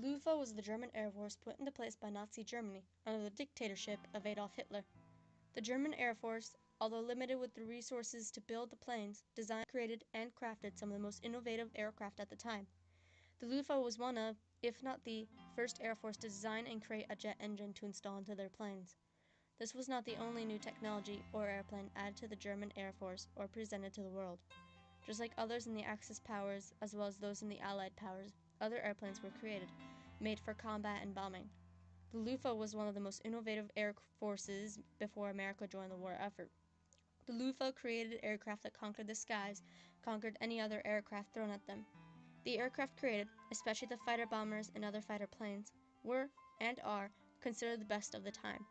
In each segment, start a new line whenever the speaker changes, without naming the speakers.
Luftwaffe was the German Air Force put into place by Nazi Germany under the dictatorship of Adolf Hitler. The German Air Force, although limited with the resources to build the planes, designed, created, and crafted some of the most innovative aircraft at the time. The Luftwaffe was one of, if not the, first Air Force to design and create a jet engine to install into their planes. This was not the only new technology or airplane added to the German Air Force or presented to the world. Just like others in the Axis powers, as well as those in the Allied powers, other airplanes were created, made for combat and bombing. The Luftwaffe was one of the most innovative air forces before America joined the war effort. The Luftwaffe created aircraft that conquered the skies, conquered any other aircraft thrown at them. The aircraft created, especially the fighter bombers and other fighter planes, were, and are, considered the best of the time.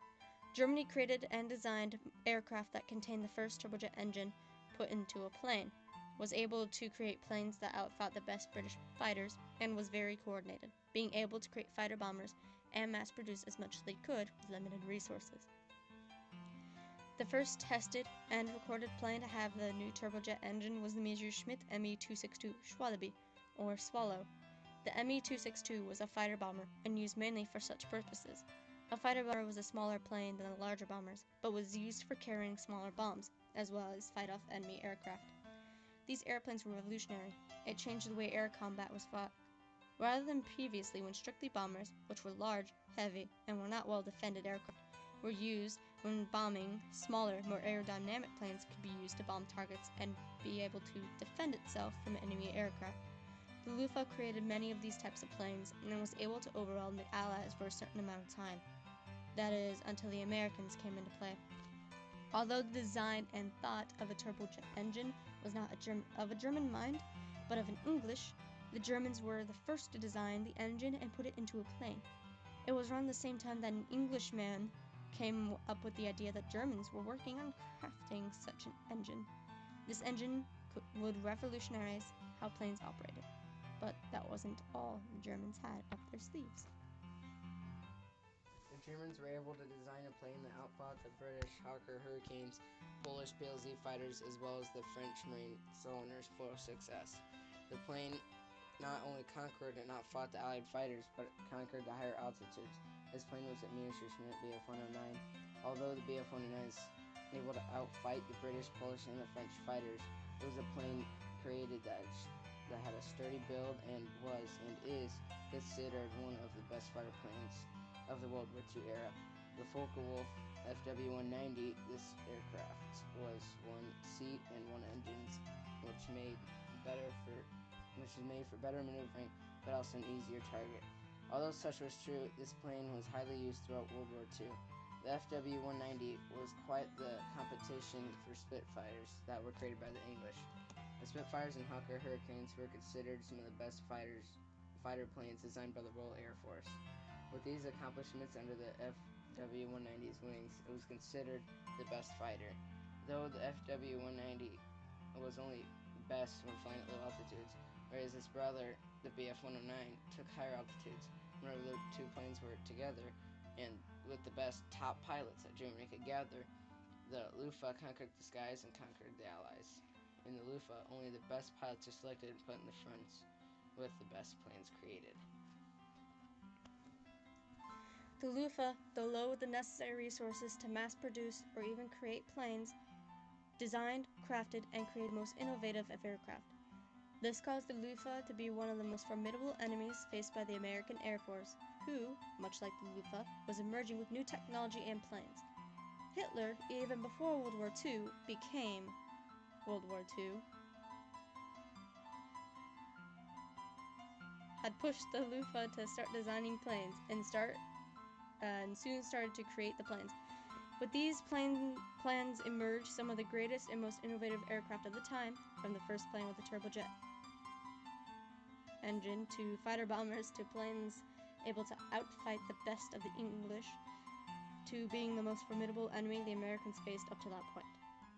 Germany created and designed aircraft that contained the first turbojet engine put into a plane, was able to create planes that outfought the best British fighters, and was very coordinated, being able to create fighter bombers and mass produce as much as they could with limited resources. The first tested and recorded plane to have the new turbojet engine was the Messerschmitt Me-262 Schwalbe, or Swallow. The Me-262 was a fighter bomber and used mainly for such purposes. A fighter bomber was a smaller plane than the larger bombers, but was used for carrying smaller bombs, as well as fight off enemy aircraft. These airplanes were revolutionary. It changed the way air combat was fought. Rather than previously when strictly bombers, which were large, heavy, and were not well defended aircraft, were used when bombing, smaller, more aerodynamic planes could be used to bomb targets and be able to defend itself from enemy aircraft. The Luftwaffe created many of these types of planes and was able to overwhelm the Allies for a certain amount of time. That is, until the Americans came into play. Although the design and thought of a turbojet engine was not of a German mind, but of an English, the Germans were the first to design the engine and put it into a plane. It was around the same time that an Englishman came up with the idea that Germans were working on crafting such an engine. This engine would revolutionize how planes operated. But that wasn't all the Germans had up their sleeves.
The Germans were able to design a plane that outfought the British Hawker Hurricanes, Polish PLZ fighters, as well as the French Marine Soldiers for success. The plane not only conquered and outfought the Allied fighters, but conquered the higher altitudes. This plane was a Messerschmitt Bf-109. Although the Bf-109 is able to outfight the British, Polish, and the French fighters, it was a plane created that had a sturdy build and was and is considered one of the best fighter planes of the World War II era. The Focke-Wulf FW-190, this aircraft was one seat and one engines, which is made for better maneuvering, but also an easier target. Although such was true, this plane was highly used throughout World War II. The FW-190 was quite the competition for Spitfires that were created by the English. The Spitfires and Hawker Hurricanes were considered some of the best fighter planes designed by the Royal Air Force. With these accomplishments under the FW-190's wings, it was considered the best fighter. Though the FW-190 was only best when flying at low altitudes, whereas its brother, the Bf-109, took higher altitudes. Whenever the two planes were together, and with the best top pilots that Germany could gather, the Luftwaffe conquered the skies and conquered the Allies. In the Luftwaffe, only the best pilots are selected and put in the fronts, with the best planes created.
The Luftwaffe, though low with the necessary resources to mass produce or even create planes, designed, crafted, and created most innovative of aircraft. This caused the Luftwaffe to be one of the most formidable enemies faced by the American Air Force, who, much like the Luftwaffe, was emerging with new technology and planes. Hitler, even before World War II became World War II, had pushed the Luftwaffe to start designing planes and soon started to create the planes. With these plans emerged some of the greatest and most innovative aircraft of the time, from the first plane with a turbojet engine to fighter bombers to planes able to outfight the best of the English, to being the most formidable enemy the Americans faced up to that point.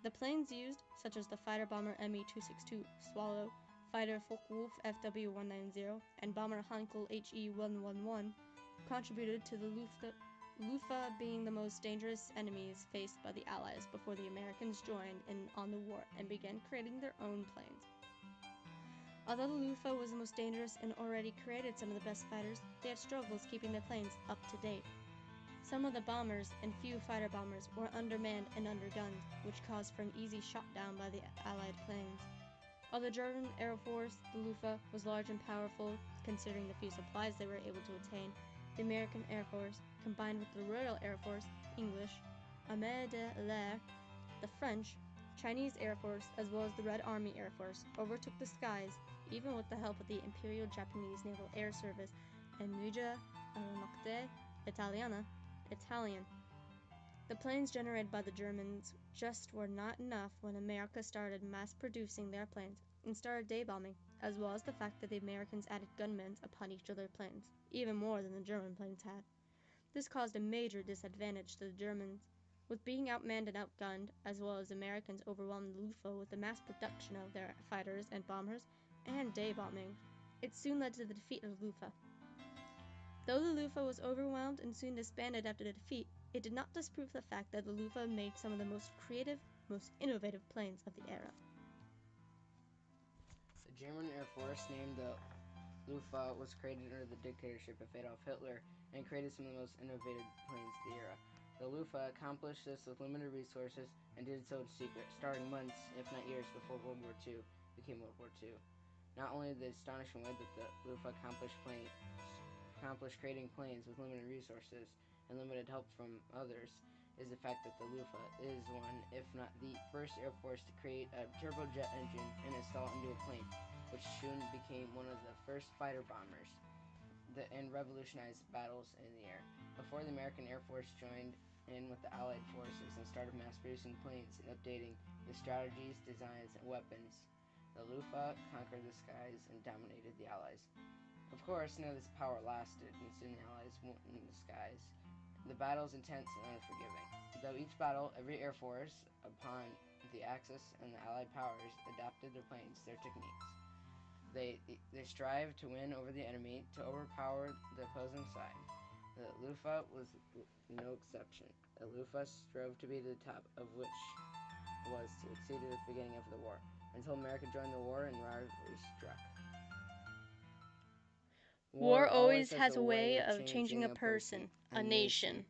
The planes used, such as the fighter bomber Me-262 Swallow, fighter Focke-Wulf FW-190, and bomber Heinkel HE-111, contributed to the Luftwaffe being the most dangerous enemies faced by the Allies before the Americans joined in on the war and began creating their own planes. Although the Luftwaffe was the most dangerous and already created some of the best fighters, they had struggles keeping their planes up to date. Some of the bombers and few fighter bombers were undermanned and undergunned, which caused for an easy shot down by the Allied planes. While the German Air Force, the Luftwaffe, was large and powerful, considering the few supplies they were able to attain, the American Air Force, combined with the Royal Air Force, English, Armée de l'Air, the French, Chinese Air Force, as well as the Red Army Air Force, overtook the skies, even with the help of the Imperial Japanese Naval Air Service and Nuja Aeronautica Italiana, Italian. The planes generated by the Germans just were not enough when America started mass producing their planes and started day bombing, as well as the fact that the Americans added gunmen upon each of their planes, even more than the German planes had. This caused a major disadvantage to the Germans, with being outmanned and outgunned, as well as Americans overwhelmed the Luftwaffe with the mass production of their fighters and bombers and day bombing. It soon led to the defeat of the Luftwaffe. Though the Luftwaffe was overwhelmed and soon disbanded after the defeat, it did not disprove the fact that the Luftwaffe made some of the most creative, most innovative planes of the era.
The German Air Force, named the Luftwaffe, was created under the dictatorship of Adolf Hitler and created some of the most innovative planes of the era. The Luftwaffe accomplished this with limited resources and did so in secret, starting months, if not years, before World War II became World War II. Not only the astonishing way that the Luftwaffe accomplished creating planes with limited resources and limited help from others, is the fact that the Luftwaffe is one, if not the first air force to create a turbojet engine and install it into a plane, which soon became one of the first fighter bombers and revolutionized battles in the air. Before the American Air Force joined in with the Allied forces and started mass producing planes and updating the strategies, designs, and weapons, the Luftwaffe conquered the skies and dominated the Allies. Of course, none of this power lasted, and soon the Allies won in the skies. The battle is intense and unforgiving. Though each battle, every air force upon the Axis and the Allied powers adapted their planes, their techniques. They strive to win over the enemy, to overpower the opposing side. The Luftwaffe was no exception. The Luftwaffe strove to be the top, of which was to exceed at the beginning of the war, until America joined the war and rivalry struck.
War always has a way of changing a person, a nation,